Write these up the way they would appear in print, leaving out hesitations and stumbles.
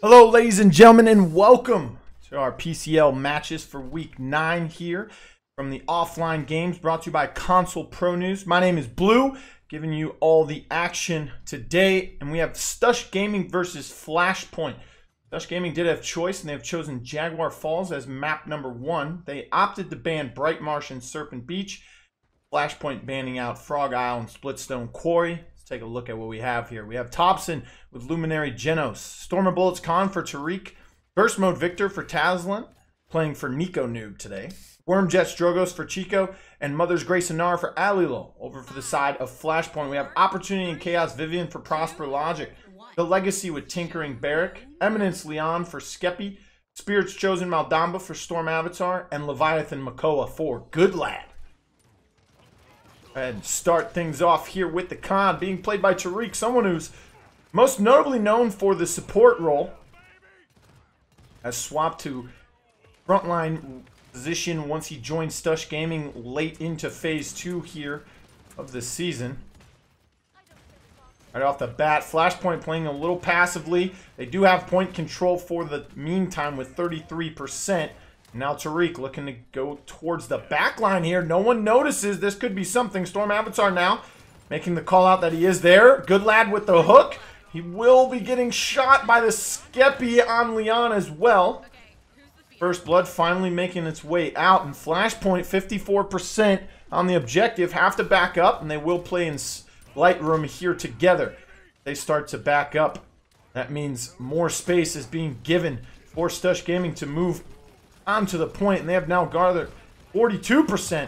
Hello, ladies and gentlemen, and welcome to our PCL matches for week 9 here from the offline games brought to you by Console Pro News. My name is Blue, giving you all the action today, and we have Stush Gaming versus Flashpoint. Stush Gaming did have choice, and they have chosen Jaguar Falls as map number 1. They opted to ban Bright Marsh and Serpent Beach. Flashpoint banning out Frog Isle and Splitstone Quarry. Take a look at what we have here. We have Tobxon with Luminary Genos, Stormer Bullets Khan for Tarik, Burst Mode Victor for Taszlan, playing for Nico Noob today, Wormjets Drogos for Cicho, and Mother's Grace Anar for Alelol. Over for the side of Flashpoint, we have Opportunity and Chaos Vivian for Prosperlogic, TheLGCY with Tinkering Byc, Eminence Leon for Skeppii, Spirits Chosen Maldamba for Stormavatar, and Leviathan Makoa for iGoodlad. And start things off here with the Khan being played by Tarik, someone who's most notably known for the support role. Has swapped to frontline position once he joined Stush Gaming late into phase 2 here of the season. Right off the bat, Flashpoint playing a little passively. They do have point control for the meantime with 33%. Now Tarik looking to go towards the back line here. No one notices. This could be something. Stormavatar now making the call out that he is there. iGoodlad with the hook. He will be getting shot by the Skeppii on Leon as well. First Blood finally making its way out. And Flashpoint 54% on the objective. Have to back up, and they will play in Lightroom here together. They start to back up. That means more space is being given for Stush Gaming to move onto the point, and they have now gathered 42%.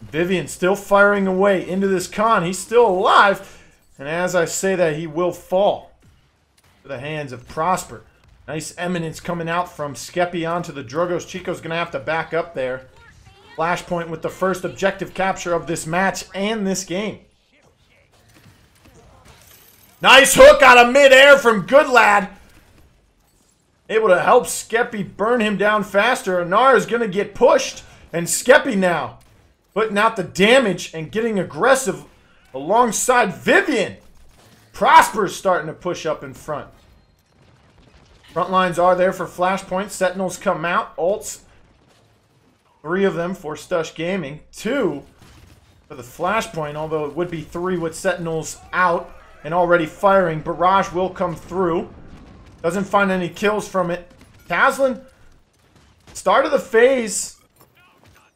Vivian still firing away into this Khan. He's still alive, and as I say that, he will fall to the hands of Prosper. Nice eminence coming out from Skeppii onto the Drogos. Chico's gonna have to back up there. Flashpoint with the first objective capture of this match and this game. Nice hook out of midair from iGoodlad. Able to help Skeppii burn him down faster. Anar is going to get pushed. And Skeppii now putting out the damage and getting aggressive alongside Vivian. Prosper's starting to push up in front. Front lines are there for Flashpoint. Sentinels come out. Ults. 3 of them for Stush Gaming. 2 for the Flashpoint, although it would be 3 with Sentinels out and already firing. Barrage will come through. Doesn't find any kills from it. Taszlan, start of the phase,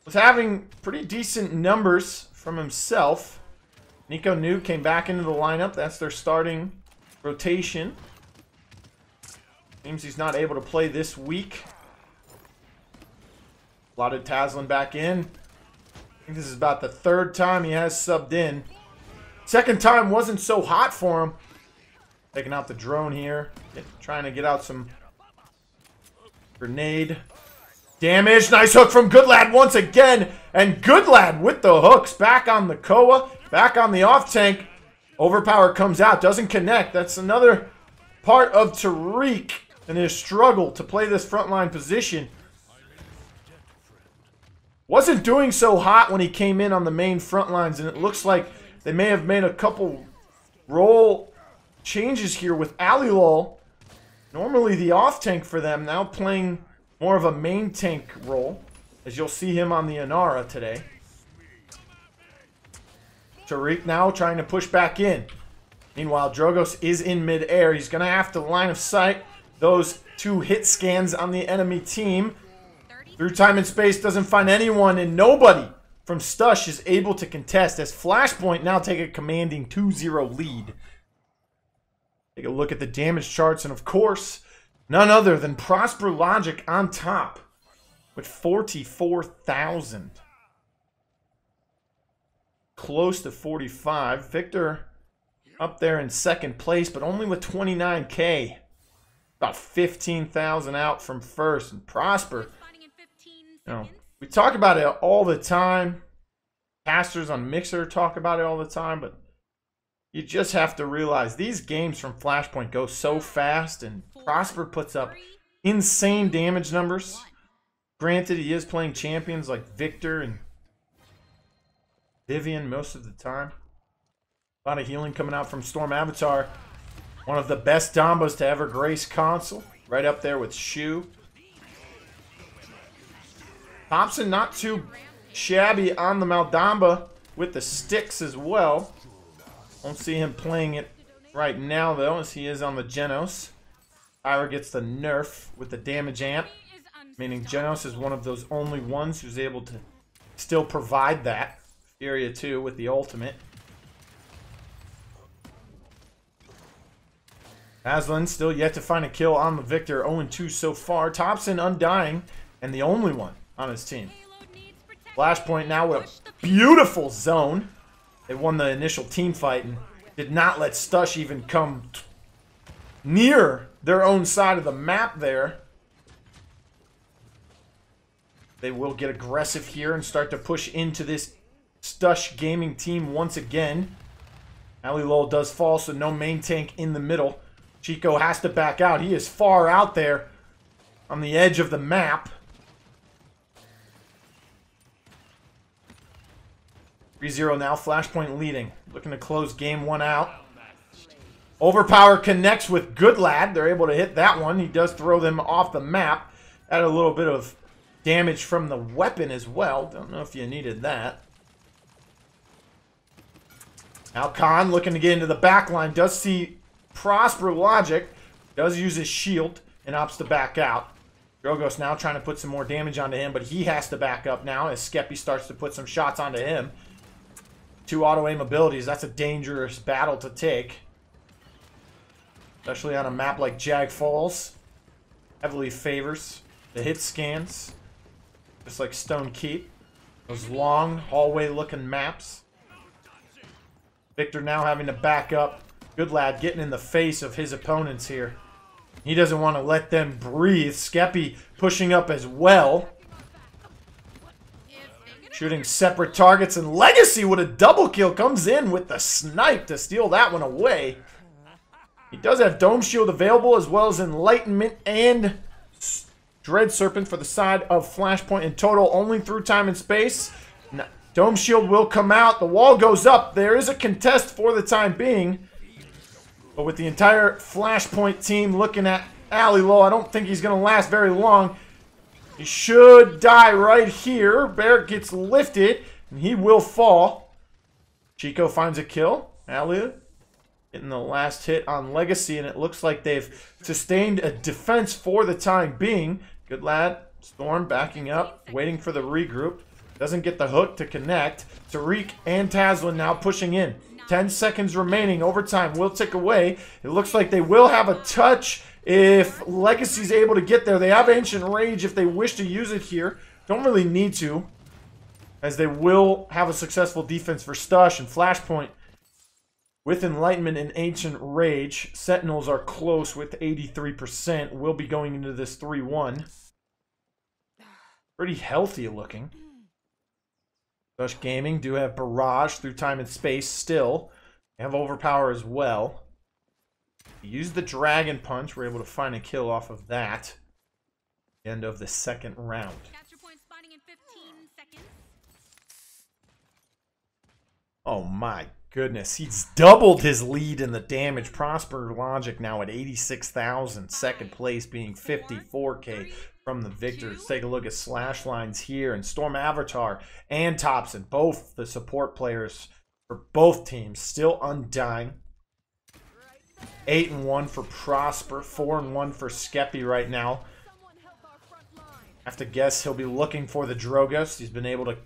was having pretty decent numbers from himself. Nico Noob came back into the lineup. That's their starting rotation. Seems he's not able to play this week. Slotted Taszlan back in. I think this is about the 3rd time he has subbed in. Second time wasn't so hot for him. Taking out the drone here. Trying to get out some grenade damage. Nice hook from iGoodlad once again. And iGoodlad with the hooks. Back on the Koa. Back on the off tank. Overpower comes out. Doesn't connect. That's another part of Tarik and his struggle to play this frontline position. Wasn't doing so hot when he came in on the main front lines. And it looks like they may have made a couple role changes here with Alelol. Normally the off tank for them, now playing more of a main tank role, as you'll see him on the Inara today. Tarik now trying to push back in. Meanwhile, Drogos is in mid-air. He's going to have to line of sight those 2 hit scans on the enemy team. Through time and space, doesn't find anyone, and nobody from Stush is able to contest as Flashpoint now take a commanding 2-0 lead. Take a look at the damage charts, and of course, none other than Prosperlogic on top with 44,000. Close to 45. Victor up there in 2nd place, but only with 29K. About 15,000 out from 1st. And Prosper, you know, we talk about it all the time. Casters on Mixer talk about it all the time, but you just have to realize these games from Flashpoint go so fast, and Prosper puts up insane damage numbers. Granted, he is playing champions like Victor and Vivian most of the time. A lot of healing coming out from Stormavatar. One of the best Dambas to ever grace console. right up there with Shu. Tobxon not too shabby on the Maldamba with the sticks as well. Won't see him playing it right now, though, as he is on the Genos. Tyra gets the nerf with the damage amp, meaning Genos is one of those only ones who's able to still provide that. Furia, too, with the ultimate. Taszlan still yet to find a kill on the Victor. 0-2 so far. Tobxon undying and the only one on his team. Flashpoint now with a beautiful zone. They won the initial team fight and did not let Stush even come near their own side of the map there. They will get aggressive here and start to push into this Stush Gaming team once again. Alelol does fall, so no main tank in the middle. Cicho has to back out. He is far out there on the edge of the map. 3-0 now. Flashpoint leading. Looking to close game one out. Overpower connects with iGoodlad. They're able to hit that one. He does throw them off the map. Add a little bit of damage from the weapon as well. Don't know if you needed that. Now Khan looking to get into the back line. Does see Prosperlogic. Does use his shield and opts to back out. Drogos now trying to put some more damage onto him, but he has to back up now as Skeppii starts to put some shots onto him. 2 auto-aim abilities. That's a dangerous battle to take. Especially on a map like Jag Falls. Heavily favors the hit scans. Just like Stone Keep. Those long hallway-looking maps. Victor now having to back up. iGoodlad getting in the face of his opponents here. He doesn't want to let them breathe. Skeppii pushing up as well. Shooting separate targets, and LGCY with a double kill comes in with the snipe to steal that one away. He does have Dome Shield available as well as Enlightenment and Dread Serpent for the side of Flashpoint in total, only through time and space. Dome Shield will come out. The wall goes up. There is a contest for the time being. But with the entire Flashpoint team looking at Alelol, I don't think he's going to last very long. He should die right here. Barrett gets lifted, and he will fall. Cicho finds a kill. Alelol getting the last hit on LGCY, and it looks like they've sustained a defense for the time being. iGoodlad, Storm backing up, waiting for the regroup. Doesn't get the hook to connect. Tarik and Taszlan now pushing in. 10 seconds remaining. Overtime will tick away. It looks like they will have a touch if LGCY's able to get there. They have Ancient Rage if they wish to use it here. Don't really need to, as they will have a successful defense for Stush and Flashpoint. With Enlightenment and Ancient Rage, Sentinels are close with 83%. We'll be going into this 3-1. Pretty healthy looking. Stush Gaming do have Barrage through time and space still. They have Overpower as well. Use the Dragon Punch. We're able to find a kill off of that. End of the second round. Oh my goodness. He's doubled his lead in the damage. Prosperlogic now at 86,000. Second place being 54K. From the Victor. Let's take a look at slash lines here. And Stormavatar and Tobxon, both the support players for both teams, still undying. 8-1 for Prosper, 4-1 for Skeppii right now. I have to guess he'll be looking for the Drogos. He's been able to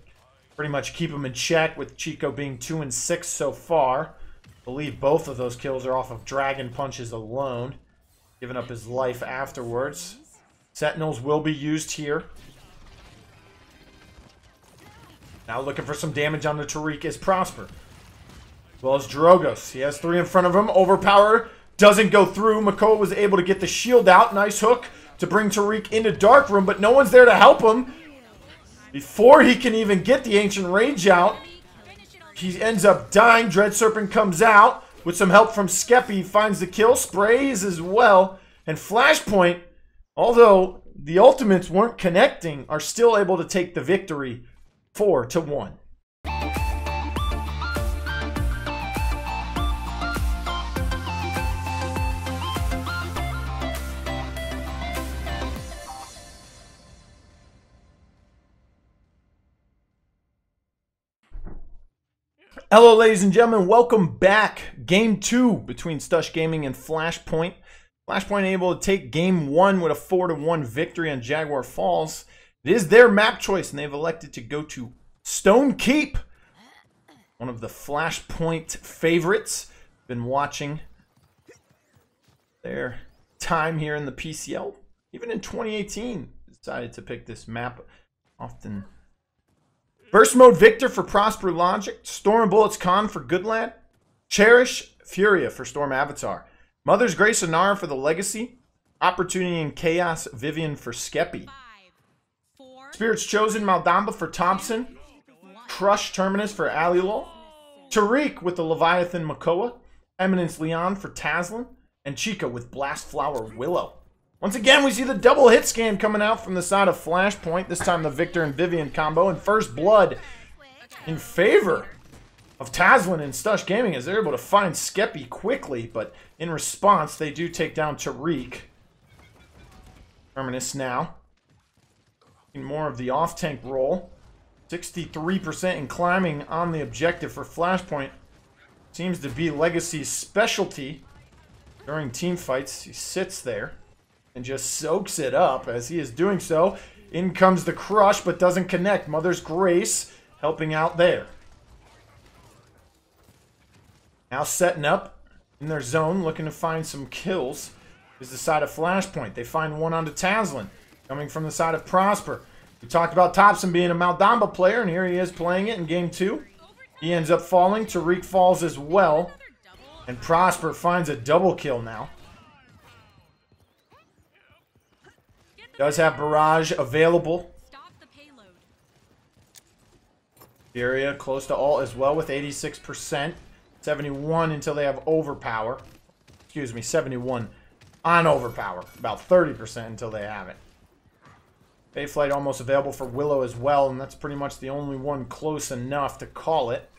pretty much keep him in check, with Cicho being 2-6 so far. I believe both of those kills are off of Dragon Punches alone, giving up his life afterwards. Sentinels will be used here. Now looking for some damage on the Tarik is Prosper. As well as Drogos. He has 3 in front of him. Overpower doesn't go through. Makoa was able to get the shield out. Nice hook to bring Tarik into Dark Room, but no one's there to help him. Before he can even get the Ancient Rage out, he ends up dying. Dread Serpent comes out with some help from Skeppii. Finds the kill. Sprays as well. And Flashpoint, although the ultimates weren't connecting, are still able to take the victory 4-1. Hello, ladies and gentlemen. Welcome back. Game 2 between Stush Gaming and Flashpoint. Flashpoint able to take Game 1 with a 4-1 victory on Jaguar Falls. It is their map choice, and they've elected to go to Stone Keep, one of the Flashpoint favorites. Been watching their time here in the PCL. Even in 2018, decided to pick this map often. Burst Mode Victor for Prosperlogic, Storm and Bullets Con for iGoodlad, Cherish Furia for Stormavatar, Mother's Grace Anara for TheLGCY, Opportunity and Chaos Vivian for Skeppii, Spirit's Chosen Maldamba for Tobxon, Crush Terminus for Alelol, Tarik with the Leviathan Makoa, Eminence Leon for Taszlan, and Cicho with Blast Flower Willow. Once again, we see the double hit scan coming out from the side of Flashpoint. This time the Victor and Vivian combo. And first blood in favor of Taszlan and Stush Gaming as they're able to find Skeppii quickly. But in response, they do take down Tarik. Terminus now. More of the off-tank roll. 63% in climbing on the objective for Flashpoint. Seems to be TheLGCY's specialty during team fights. He sits there and just soaks it up. As he is doing so, in comes the crush, but doesn't connect. Mother's Grace helping out there. Now setting up in their zone, looking to find some kills, is the side of Flashpoint. They find one onto Taszlan, coming from the side of Prosper. We talked about Tobxon being a Maldamba player, and here he is playing it in Game 2. He ends up falling. Tarik falls as well. And Prosper finds a double kill now. Does have Barrage available. Area close to ult as well with 86%. 71 until they have Overpower. Excuse me, 71 on Overpower. About 30% until they have it. Bayflight almost available for Willow as well, and that's pretty much the only one close enough to call it.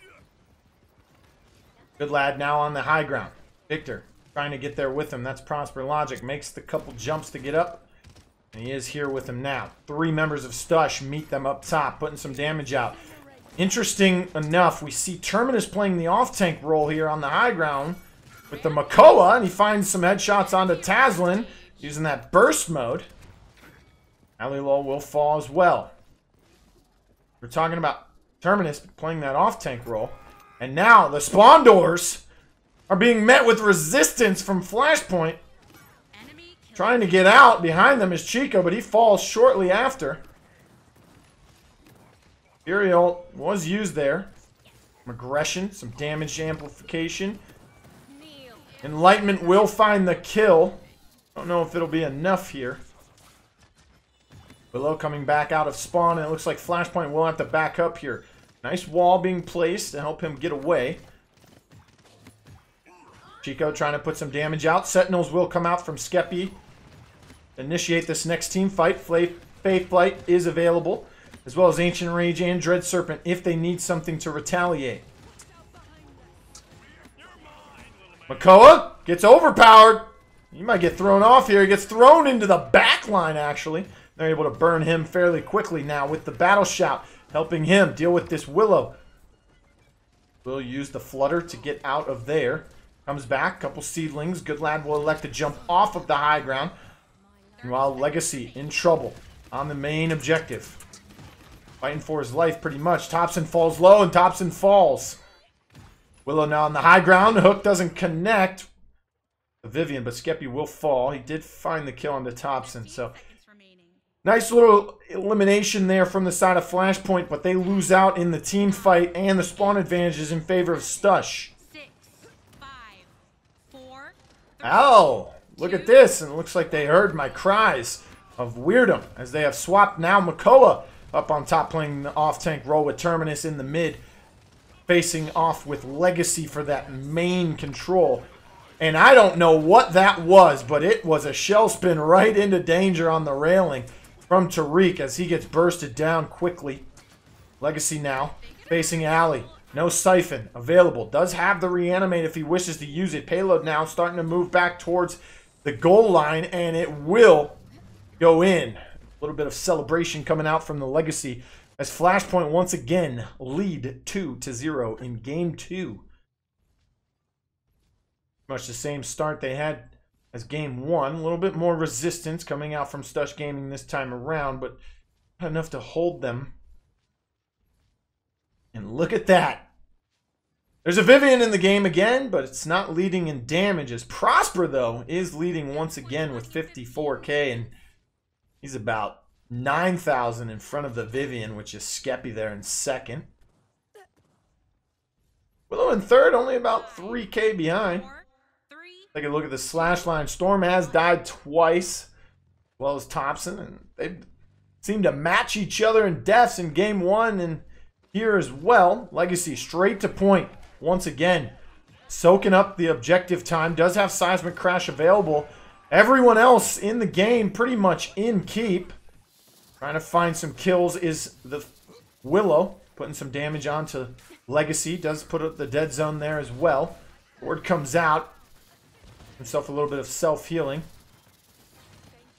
iGoodlad now on the high ground. Victor trying to get there with him. That's Prosperlogic. Makes the couple jumps to get up. And he is here with him now. 3 members of Stush meet them up top, putting some damage out. Interesting enough, we see Terminus playing the off-tank role here on the high ground with the Makoa, and he finds some headshots onto Taszlan using that burst mode. Alelol will fall as well. We're talking about Terminus playing that off-tank role. And now the spawn doors are being met with resistance from Flashpoint. Trying to get out. Behind them is Cicho, but he falls shortly after. Uriel was used there. Some aggression, some damage amplification. Enlightenment will find the kill. Don't know if it'll be enough here. Willow coming back out of spawn, and it looks like Flashpoint will have to back up here. Nice wall being placed to help him get away. Cicho trying to put some damage out. Sentinels will come out from Skeppii. Initiate this next team fight. Faithblight is available, as well as Ancient Rage and Dread Serpent if they need something to retaliate. Makoa gets overpowered. He might get thrown off here. He gets thrown into the back line, actually. They're able to burn him fairly quickly now with the Battle Shout, helping him deal with this Willow. Will use the Flutter to get out of there. Comes back, couple seedlings. iGoodlad will elect to jump off of the high ground. Meanwhile, TheLGCY in trouble on the main objective. Fighting for his life pretty much. Tobxon falls low and Tobxon falls. Willow now on the high ground. The hook doesn't connect. Vivian, but Skeppii will fall. He did find the kill on the Tobxon, so nice little elimination there from the side of Flashpoint, but they lose out in the team fight and the spawn advantages in favor of Stush. 6, 5, 4, Ow! Look at this, and it looks like they heard my cries of weirdom as they have swapped now Makoa up on top playing the off-tank role with Terminus in the mid, facing off with TheLGCY for that main control. And I don't know what that was, but it was a shell spin right into danger on the railing from Tarik as he gets bursted down quickly. TheLGCY now facing Ali. No Siphon available. Does have the reanimate if he wishes to use it. Payload now starting to move back towards the goal line, and it will go in. A little bit of celebration coming out from TheLGCY as Flashpoint once again lead 2-0 in Game 2. Much the same start they had as Game 1. A little bit more resistance coming out from Stush Gaming this time around, but not enough to hold them. And look at that. There's a Vivian in the game again, but it's not leading in damage. As Prosper, though, is leading once again with 54k, and he's about 9,000 in front of the Vivian, which is Skeppii there in second. Willow in third, only about 3k behind. Take a look at the slash line. Storm has died twice, as well as Tobxon, and they seem to match each other in deaths in Game 1 and here as well. Legacy straight to point. Once again, soaking up the objective time. Does have Seismic Crash available. Everyone else in the game pretty much in keep. Trying to find some kills is the Willow. Putting some damage onto Legacy. Does put up the dead zone there as well. Word comes out. Himself a little bit of self-healing.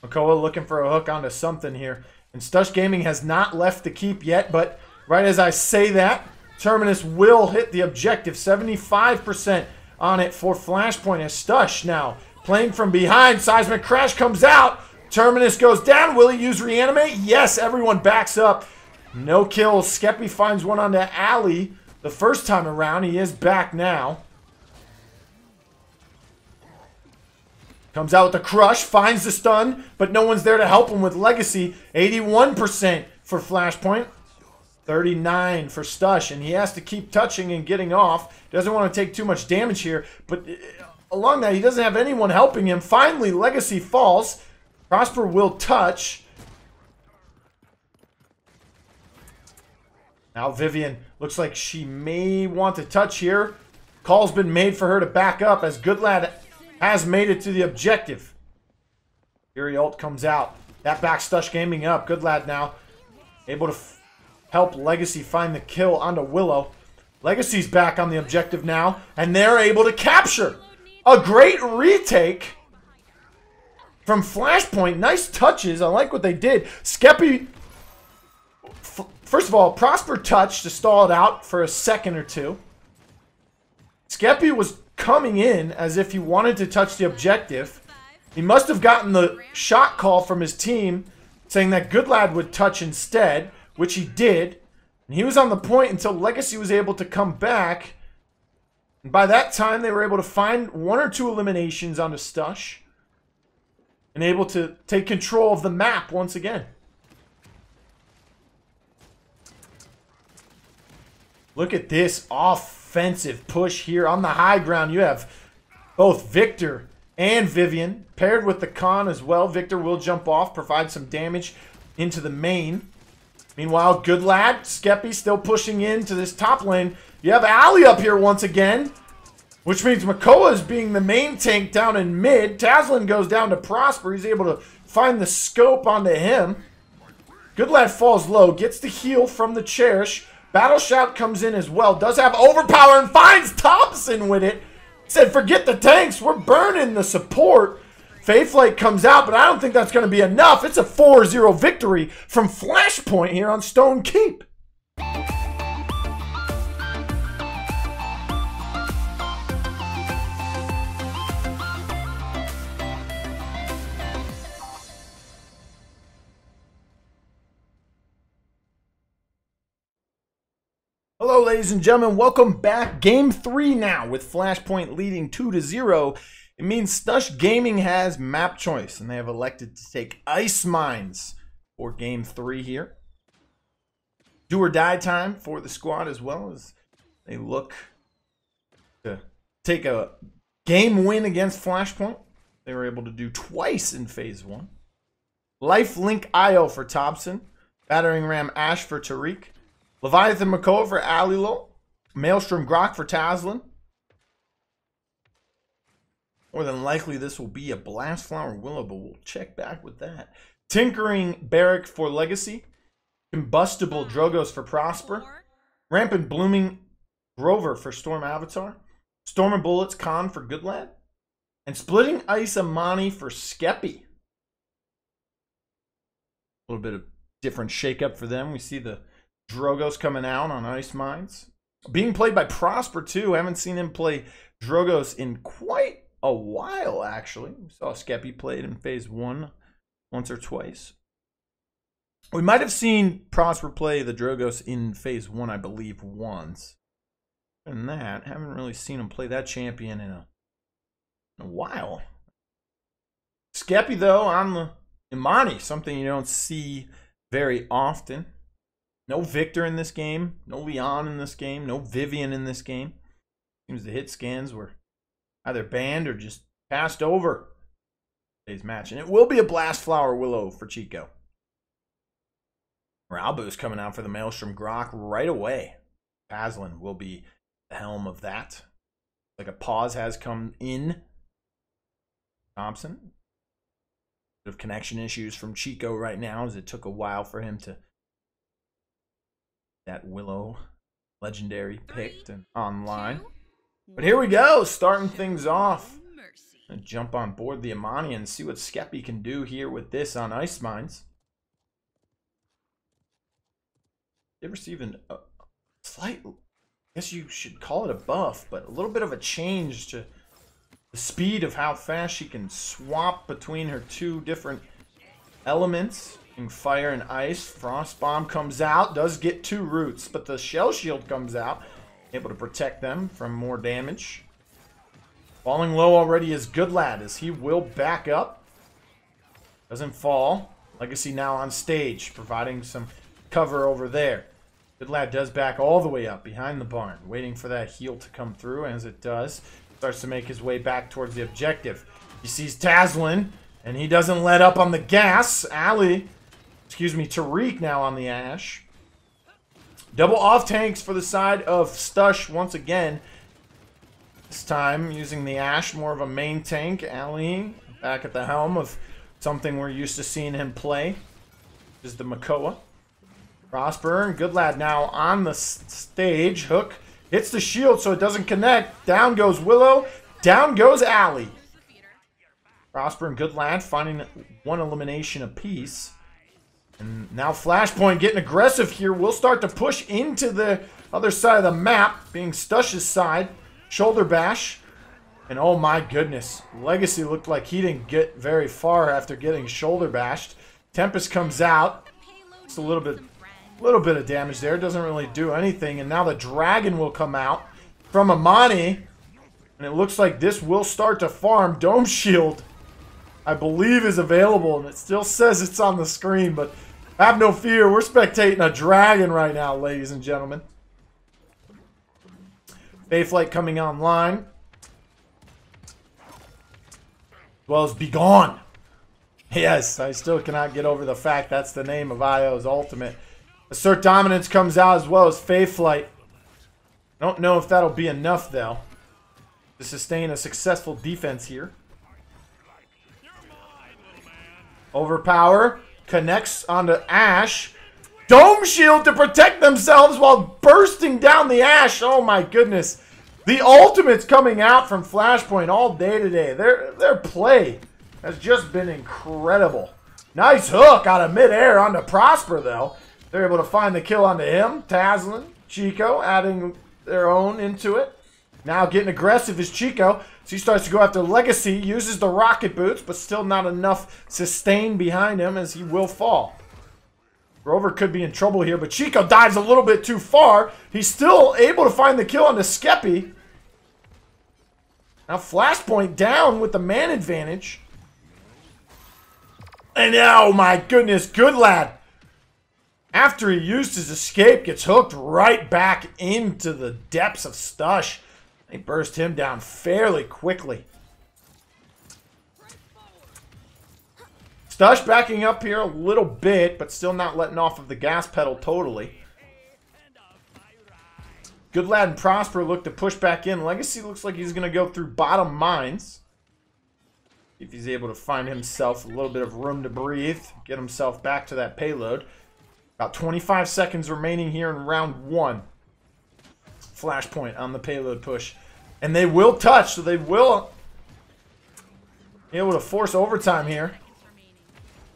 Makoa looking for a hook onto something here. And Stush Gaming has not left the keep yet, but right as I say that, Terminus will hit the objective. 75% on it for Flashpoint as Stush now playing from behind. Seismic Crash comes out. Terminus goes down. Will he use Reanimate? Yes, everyone backs up. No kills. Skeppii finds one onto Ali the first time around. He is back now. Comes out with the crush. Finds the stun, but no one's there to help him with Legacy. 81% for Flashpoint. 39 for Stush, and he has to keep touching and getting off. Doesn't want to take too much damage here, but along that, he doesn't have anyone helping him. Finally, Legacy falls. Prosper will touch. Now Vivian looks like she may want to touch here. Call's been made for her to back up as Goodlad has made it to the objective. Fury ult comes out. That backs Stush Gaming up. Goodlad now able to help Legacy find the kill onto Willow. Legacy's back on the objective now, and they're able to capture. A great retake from Flashpoint. Nice touches. I like what they did. Skeppii, first of all, Prosper touched to stall it out for a second or two. Skeppii was coming in as if he wanted to touch the objective. He must have gotten the shot call from his team saying that Goodlad would touch instead, which he did. And he was on the point until Legacy was able to come back. And by that time, they were able to find 1 or 2 eliminations onto Stush. And able to take control of the map once again. Look at this offensive push here on the high ground. You have both Victor and Vivian paired with the Khan as well. Victor will jump off, provide some damage into the main. Meanwhile, Goodlad, Skeppii still pushing into this top lane. You have Ali up here once again, which means Makoa is being the main tank down in mid. Taszlan goes down to Prosper. He's able to find the scope onto him. Goodlad falls low, gets the heal from the Cherish. Battle Shout comes in as well. Does have overpower and finds Tobxon with it. Said, forget the tanks. We're burning the support. Faithlight comes out, but I don't think that's going to be enough. It's a 4-0 victory from Flashpoint here on Stone Keep. Hello, ladies and gentlemen. Welcome back. Game 3 now with Flashpoint leading 2-0. It means Stush Gaming has map choice, and they have elected to take Ice Mines for Game 3 here. Do or die time for the squad as well as they look to take a game win against Flashpoint. They were able to do twice in Phase 1. Lifelink IO for Tobxon. Battering Ram Ash for Tarik. Leviathan Makoa for Alelol. Maelstrom Grok for Taszlan. More than likely, this will be a Blast Flower Willow, but we'll check back with that. Tinkering Byc for Legacy. Combustible Drogos for Prosper. Rampant Blooming Grover for Stormavatar. Storm and Bullets Khan for Goodlad. And Splitting Ice Amani for Skeppii. A little bit of different shakeup for them. We see the Drogo's coming out on Ice Mines. Being played by Prosper, too. I haven't seen him play Drogos in quite a while, actually. We saw Skeppii played in Phase 1 once or twice. We might have seen Prosper play the Drogos in Phase 1, I believe, once. And that, haven't really seen him play that champion in a while. Skeppii, though, on the Imani, something you don't see very often. No Victor in this game, no Leon in this game, no Vivian in this game. Seems the hit scans were either banned or just passed over today's match. And it will be a Blast Flower Willow for Cicho. Ralbu's coming out for the Maelstrom Grok right away. Taszlan will be the helm of that. Like a pause has come in. Tobxon. Bit of connection issues from Cicho right now, as it took a while for him to that Willow legendary picked and online. But here we go, starting things off. And jump on board the Imani and see what Skeppii can do here with this on Ice Mines. They received a slight, I guess you should call it a buff, but a little bit of a change to the speed of how fast she can swap between her two different elements. Fire and ice. Frost Bomb comes out, does get 2 roots, but the Shell Shield comes out, able to protect them from more damage. Falling low already is iGoodlad, as he will back up. Doesn't fall. Legacy now on stage, providing some cover over there. iGoodlad does back all the way up behind the barn, waiting for that heal to come through, as it does. Starts to make his way back towards the objective. He sees Taszlan, and he doesn't let up on the gas. Tarik now on the Ash. Double off tanks for the side of Stush once again. This time using the Ash, more of a main tank. Ali back at the helm of something we're used to seeing him play. Is the Makoa. Prosper and iGoodlad now on the stage. Hook hits the shield so it doesn't connect. Down goes Willow. Down goes Ali. Prosper and iGoodlad finding 1 elimination apiece. And now Flashpoint getting aggressive here. We'll start to push into the other side of the map, being Stush's side. Shoulder bash. And oh my goodness, Legacy looked like he didn't get very far after getting shoulder bashed. Tempest comes out. Just a little bit of damage there. Doesn't really do anything. And now the Dragon will come out from Imani. And it looks like this will start to farm. Dome Shield, I believe, is available. And it still says it's on the screen, but have no fear. We're spectating a Dragon right now, ladies and gentlemen. Bayflight coming online. As well as Be Gone. Yes, I still cannot get over the fact that's the name of IO's ultimate. Assert Dominance comes out as well as Bayflight. Don't know if that'll be enough, though, to sustain a successful defense here. Overpower. Connects onto Ash. Dome Shield to protect themselves while bursting down the Ash. Oh my goodness. The ultimates coming out from Flashpoint all day today. Their play has just been incredible. Nice hook out of midair onto Prosper, though. They're able to find the kill onto him. Taszlan, Cicho adding their own into it. Now getting aggressive is Cicho. So he starts to go after Legacy, uses the rocket boots, but still not enough sustain behind him, as he will fall. Grover could be in trouble here, but Cicho dives a little bit too far. He's still able to find the kill on the Skeppii. Now Flashpoint down with the man advantage. And oh my goodness, iGoodlad, after he used his escape, gets hooked right back into the depths of Stush. They burst him down fairly quickly. Stush backing up here a little bit, but still not letting off of the gas pedal totally. iGoodlad and Prosper look to push back in. Legacy looks like he's going to go through bottom mines. If he's able to find himself a little bit of room to breathe, get himself back to that payload. About 25 seconds remaining here in round 1. Flashpoint on the payload push. And they will touch, so they will be able to force overtime here.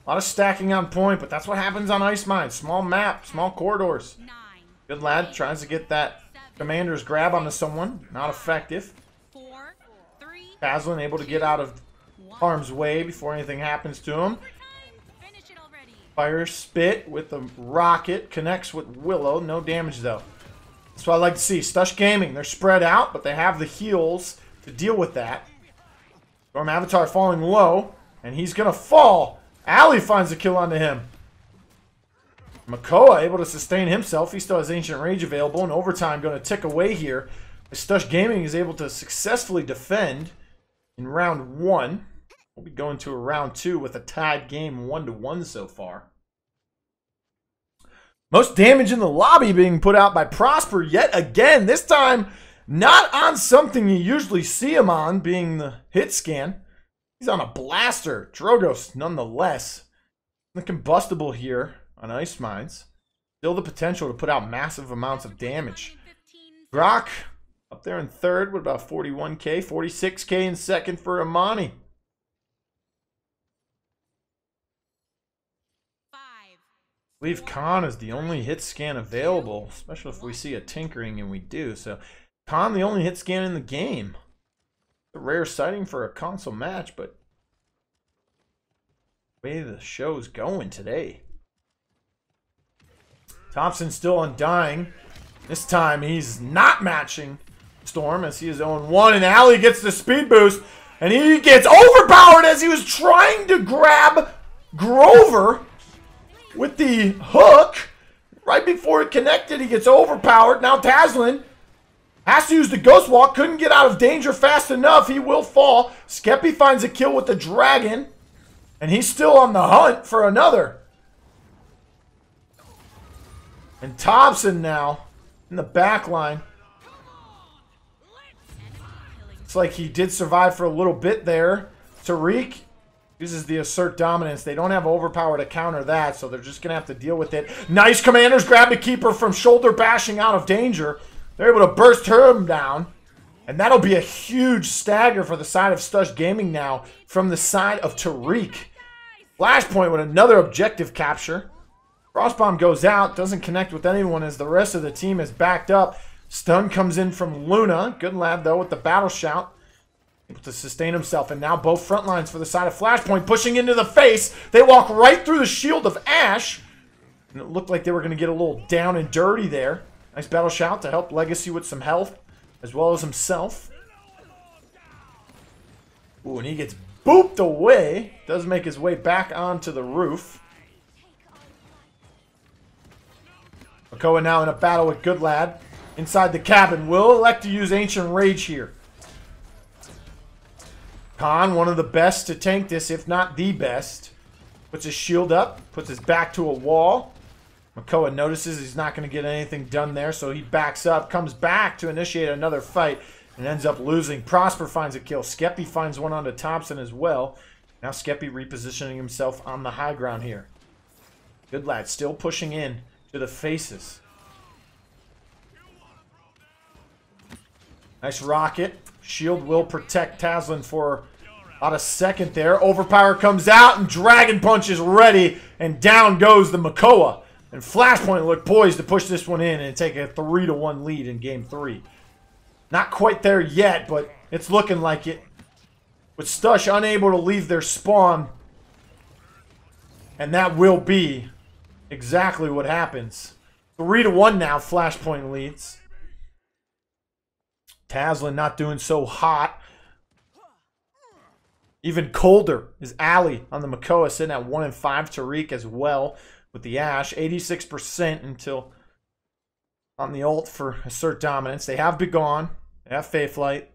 A lot of stacking on point, but that's what happens on Ice Mines. Small map, small corridors. Goodlad tries to get that commander's grab onto someone. Not effective. 4, 3, Taszlan able to get out of harm's way before anything happens to him. finish it already. Fire spit with the rocket. Connects with Willow. No damage though. That's what I like to see. Stush Gaming. They're spread out, but they have the heals to deal with that. Stormavatar falling low, and he's going to fall. Ali finds a kill onto him. Makoa able to sustain himself. He still has Ancient Rage available, and overtime going to tick away here. Stush Gaming is able to successfully defend in round 1. We'll be going to a round 2 with a tied game 1-1 so far. Most damage in the lobby being put out by Prosper yet again. This time, not on something you usually see him on, being the hit scan. He's on a blaster. Drogos, nonetheless. The combustible here on Ice Mines. Still the potential to put out massive amounts of damage. Grok up there in third with about 41k. 46k in second for Amani. 5, I believe Khan is the only hit scan available, especially if we see a tinkering, and we do. So Khan the only hit scan in the game. A rare sighting for a console match, but the way the show's going today. Tobxon still undying. This time he's not matching Storm as he is 0-1, and Ali gets the speed boost, and he gets overpowered as he was trying to grab Grover with the hook. Right before it connected, he gets overpowered. Now Taszlan has to use the Ghost Walk. Couldn't get out of danger fast enough. He will fall. Skeppii finds a kill with the dragon. And he's still on the hunt for another. And Tobxon now in the back line. It's like he did survive for a little bit there. Tarik uses the assert dominance. They don't have overpower to counter that, so they're just going to have to deal with it. Nice commanders grab the keeper from shoulder bashing out of danger. They're able to burst him down. And that'll be a huge stagger for the side of Stush Gaming now from the side of Tarik. Flashpoint with another objective capture. Frostbomb goes out. Doesn't connect with anyone as the rest of the team is backed up. Stun comes in from Luna. Goodlad, though, with the battle shout. Able to sustain himself. And now both front lines for the side of Flashpoint pushing into the face. They walk right through the shield of Ash. And it looked like they were going to get a little down and dirty there. Nice battle shout to help Legacy with some health, as well as himself. Ooh, and he gets booped away. Does make his way back onto the roof. Makoa now in a battle with Goodlad. Inside the cabin. Will elect to use Ancient Rage here. Khan, one of the best to tank this, if not the best. Puts his shield up. Puts his back to a wall. Makoa notices he's not going to get anything done there, so he backs up, comes back to initiate another fight, and ends up losing. Prosper finds a kill. Skeppii finds one onto Tobxon as well. Now Skeppii repositioning himself on the high ground here. Goodlad still pushing in to the faces. Nice rocket. Shield will protect Taszlan for about a second there. Overpower comes out, and Dragon Punch is ready, and down goes the Makoa. And Flashpoint looked poised to push this one in and take a 3-1 lead in Game 3. Not quite there yet, but it's looking like it. With Stush unable to leave their spawn. And that will be exactly what happens. 3-1 now, Flashpoint leads. Taszlan not doing so hot. Even colder is Ali on the Makoa, sitting at 1-5. Tarik as well. With the Ash, 86% until on the ult for assert dominance. They have Begone, they have Faithlight,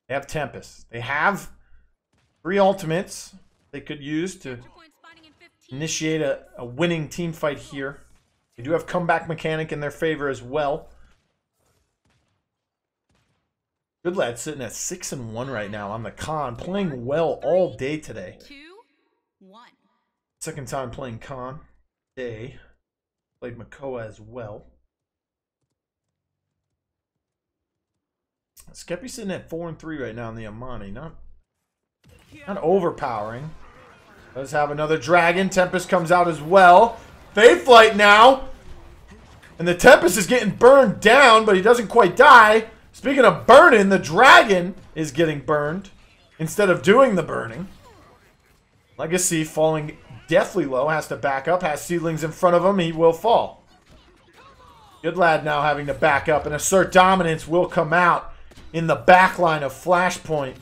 they have Tempest. They have 3 ultimates they could use to initiate a winning team fight here. They do have comeback mechanic in their favor as well. Goodlad sitting at 6-1 right now on the Khan, playing well all day today. 2-1. Second time playing Khan. Day. Played Makoa as well. Skeppii sitting at 4-3 right now in the Amani. Not overpowering. Does have another dragon. Tempest comes out as well. Faithlight now. And the Tempest is getting burned down, but he doesn't quite die. Speaking of burning, the Dragon is getting burned instead of doing the burning. Legacy falling deathly low, has to back up, has Seedlings in front of him, he will fall. Goodlad now having to back up and assert dominance will come out in the back line of Flashpoint.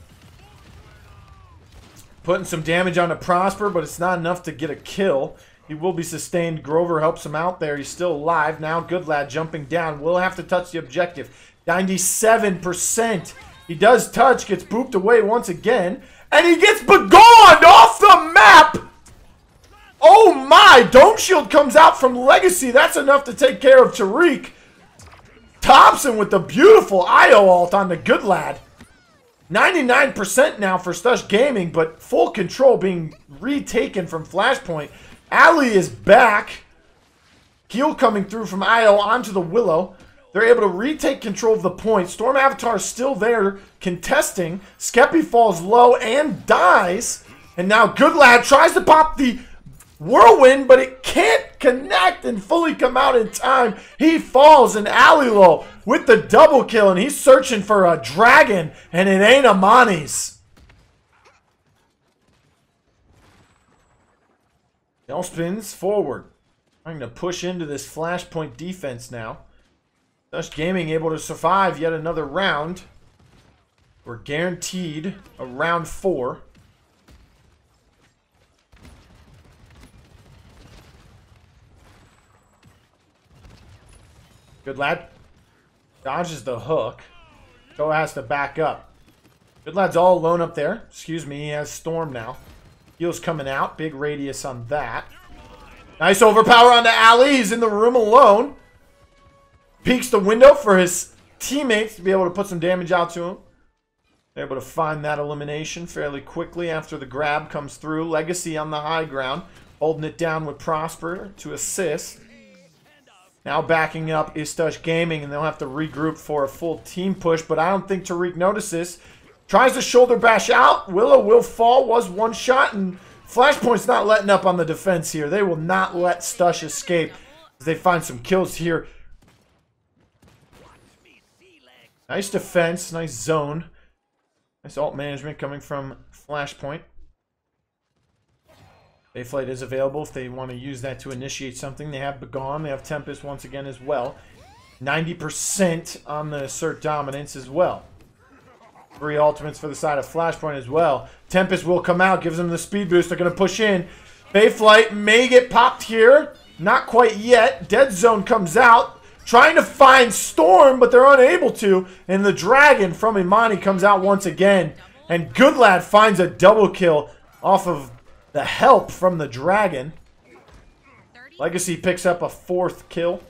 Putting some damage onto Prosper, but it's not enough to get a kill. He will be sustained. Grover helps him out there. He's still alive. Now Goodlad jumping down. Will have to touch the objective. 97%. He does touch, gets booped away once again. And he gets begone off the map! Oh my! Dome Shield comes out from Legacy. That's enough to take care of Tarik. Tobxon with the beautiful IO ult on the Goodlad. 99% now for Stush Gaming, but full control being retaken from Flashpoint. Ali is back. Heal coming through from IO onto the Willow. They're able to retake control of the point. Stormavatar is still there contesting. Skeppii falls low and dies. And now Goodlad tries to pop the Whirlwind, but it can't connect and fully come out in time. He falls, and Alelol with the double kill, and he's searching for a dragon, and it ain't Amani's. Del spins forward. Trying to push into this Flashpoint defense now. Stush Gaming able to survive yet another round. We're guaranteed a round 4. Goodlad dodges the hook. Joe has to back up. Goodlad's all alone up there. Excuse me, he has Storm now. Heal's coming out. Big radius on that. Nice overpower onto Ali. He's in the room alone. Peeks the window for his teammates to be able to put some damage out to him. They're able to find that elimination fairly quickly after the grab comes through. Legacy on the high ground. Holding it down with Prosper to assist. Now backing up is Stush Gaming, and they'll have to regroup for a full team push, but I don't think Tarik notices. Tries to shoulder bash out. Willow will fall. Was one shot, and Flashpoint's not letting up on the defense here. They will not let Stush escape as they find some kills here. Nice defense. Nice zone. Nice ult management coming from Flashpoint. Bayflight is available if they want to use that to initiate something. They have Begone. They have Tempest once again as well. 90% on the assert dominance as well. 3 ultimates for the side of Flashpoint as well. Tempest will come out, gives them the speed boost. They're going to push in. Bayflight may get popped here. Not quite yet. Dead Zone comes out. Trying to find Storm, but they're unable to. And the Dragon from Imani comes out once again. And Goodlad finds a double kill off of the help from the Dragon. Legacy picks up a 4th kill.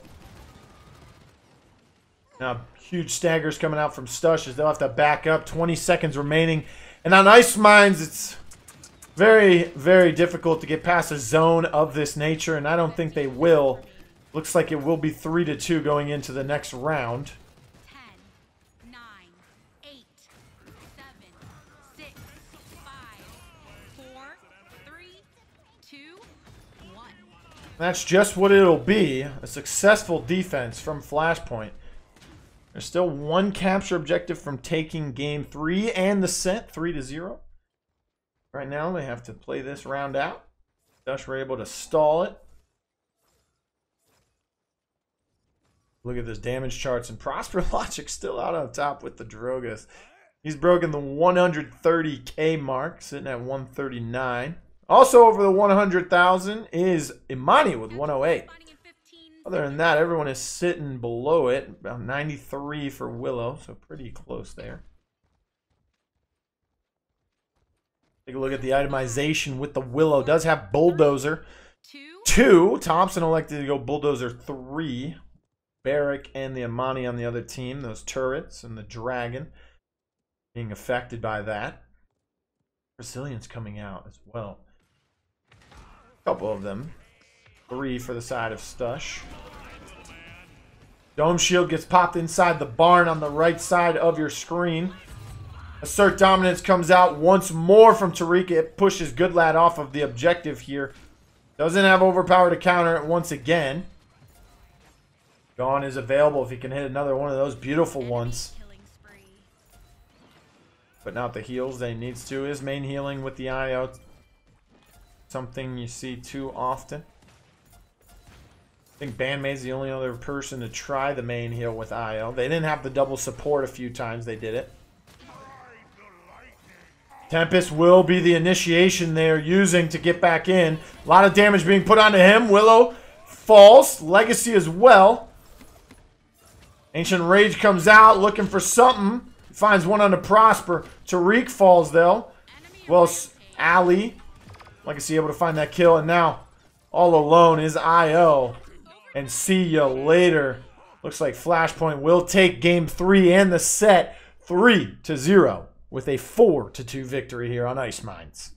Now, huge staggers coming out from Stush as they'll have to back up. 20 seconds remaining. And on Ice Mines, it's very, very difficult to get past a zone of this nature, and I don't think they will. Looks like it will be 3-2 going into the next round. 10, 9, 8, 7, 6, 5, 4, 3, 2, 1. That's just what it'll be. A successful defense from Flashpoint. There's still 1 capture objective from taking game 3 and the set 3-0. Right now they have to play this round out. Stush were able to stall it. Look at this damage charts, and Prosperlogic still out on top with the Drogas. He's broken the 130k mark, sitting at 139. Also over the 100,000 is Imani with 108. Other than that, everyone is sitting below it. About 93 for Willow, so pretty close there. Take a look at the itemization with the Willow. Does have Bulldozer 2. Tobxon elected to go Bulldozer 3. Byc and the Imani on the other team. Those turrets and the Dragon being affected by that. Brazilians coming out as well. A couple of them. 3 for the side of Stush. Dome Shield gets popped inside the barn on the right side of your screen. Assert Dominance comes out once more from Tarik. It pushes Goodlad off of the objective here. Doesn't have overpower to counter it once again. Gone is available if he can hit another one of those beautiful ones. But not the heals that he needs to. His main healing with the IO. Something you see too often. I think Bandmaid's the only other person to try the main heal with IO. They didn't have the double support a few times they did it. Tempest will be the initiation they're using to get back in. A lot of damage being put onto him. Willow falls. Legacy as well. Ancient Rage comes out looking for something. Finds one on the Prosper. Tarik falls though. Well, Ali. Legacy able to find that kill. And now all alone is IO. And see ya later. Looks like Flashpoint will take game 3 and the set 3-0 with a 4-2 victory here on Ice Mines.